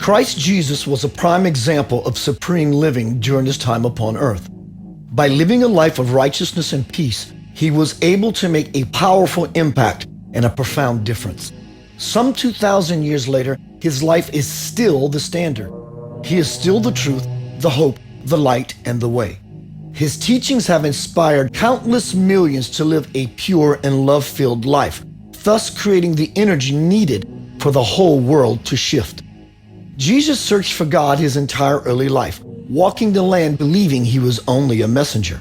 Christ Jesus was a prime example of supreme living during his time upon earth. By living a life of righteousness and peace, he was able to make a powerful impact and a profound difference. Some 2,000 years later, his life is still the standard. He is still the truth, the hope, the light, and the way. His teachings have inspired countless millions to live a pure and love-filled life, thus creating the energy needed for the whole world to shift. Jesus searched for God his entire early life, walking the land believing he was only a messenger.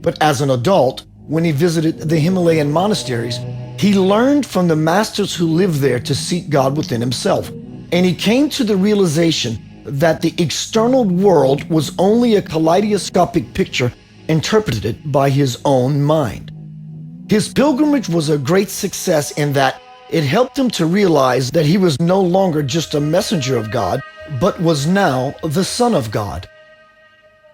But as an adult, when he visited the Himalayan monasteries, he learned from the masters who lived there to seek God within himself, and he came to the realization that the external world was only a kaleidoscopic picture interpreted by his own mind. His pilgrimage was a great success in that it helped him to realize that he was no longer just a messenger of God, but was now the Son of God.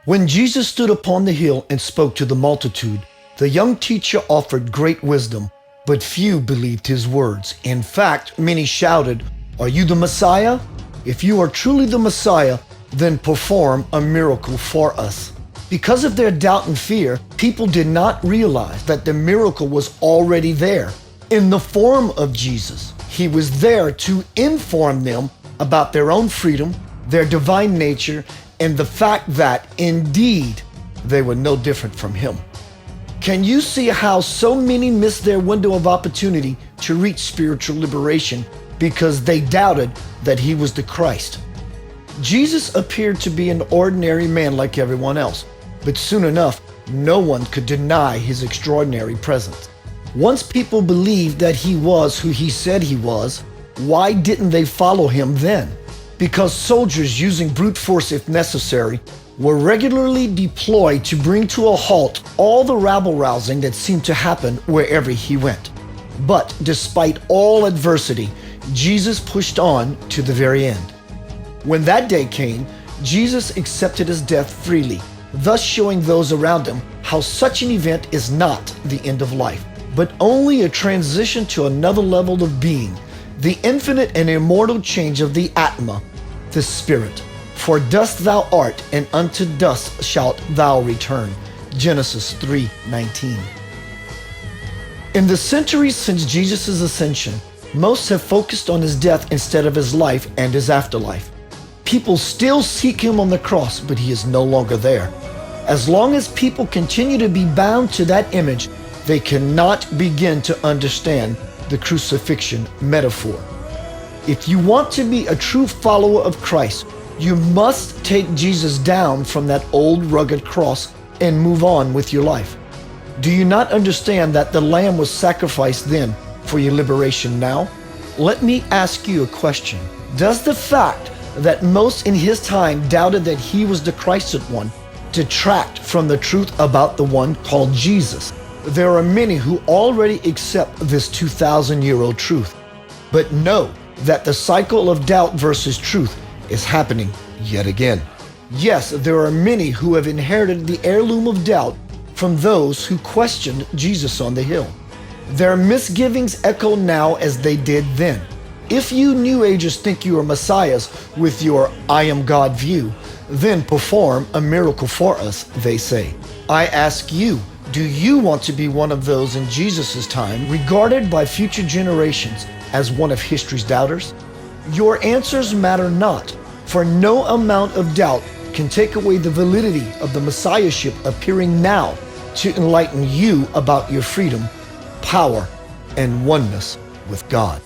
When Jesus stood upon the hill and spoke to the multitude, the young teacher offered great wisdom, but few believed his words. In fact, many shouted, "Are you the Messiah? If you are truly the Messiah, then perform a miracle for us." Because of their doubt and fear, people did not realize that the miracle was already there in the form of Jesus. He was there to inform them about their own freedom, their divine nature, and the fact that, indeed, they were no different from him. Can you see how so many missed their window of opportunity to reach spiritual liberation because they doubted that he was the Christ? Jesus appeared to be an ordinary man like everyone else, but soon enough, no one could deny his extraordinary presence. Once people believed that he was who he said he was, why didn't they follow him then? Because soldiers, using brute force if necessary, were regularly deployed to bring to a halt all the rabble-rousing that seemed to happen wherever he went. But despite all adversity, Jesus pushed on to the very end. When that day came, Jesus accepted his death freely, thus showing those around him how such an event is not the end of life, but only a transition to another level of being, the infinite and immortal change of the Atma, the Spirit. For dust thou art, and unto dust shalt thou return. Genesis 3:19. In the centuries since Jesus' ascension, most have focused on his death instead of his life and his afterlife. People still seek him on the cross, but he is no longer there. As long as people continue to be bound to that image, they cannot begin to understand the crucifixion metaphor. If you want to be a true follower of Christ, you must take Jesus down from that old rugged cross and move on with your life. Do you not understand that the Lamb was sacrificed then for your liberation now? Let me ask you a question. Does the fact that most in his time doubted that he was the Christed one detract from the truth about the one called Jesus? There are many who already accept this 2,000-year-old truth, but know that the cycle of doubt versus truth is happening yet again. Yes, there are many who have inherited the heirloom of doubt from those who questioned Jesus on the hill. Their misgivings echo now as they did then. If you New Agers think you are messiahs with your "I am God" view, then perform a miracle for us, they say. I ask you, do you want to be one of those in Jesus' time regarded by future generations as one of history's doubters? Your answers matter not, for no amount of doubt can take away the validity of the messiahship appearing now to enlighten you about your freedom, power, and oneness with God.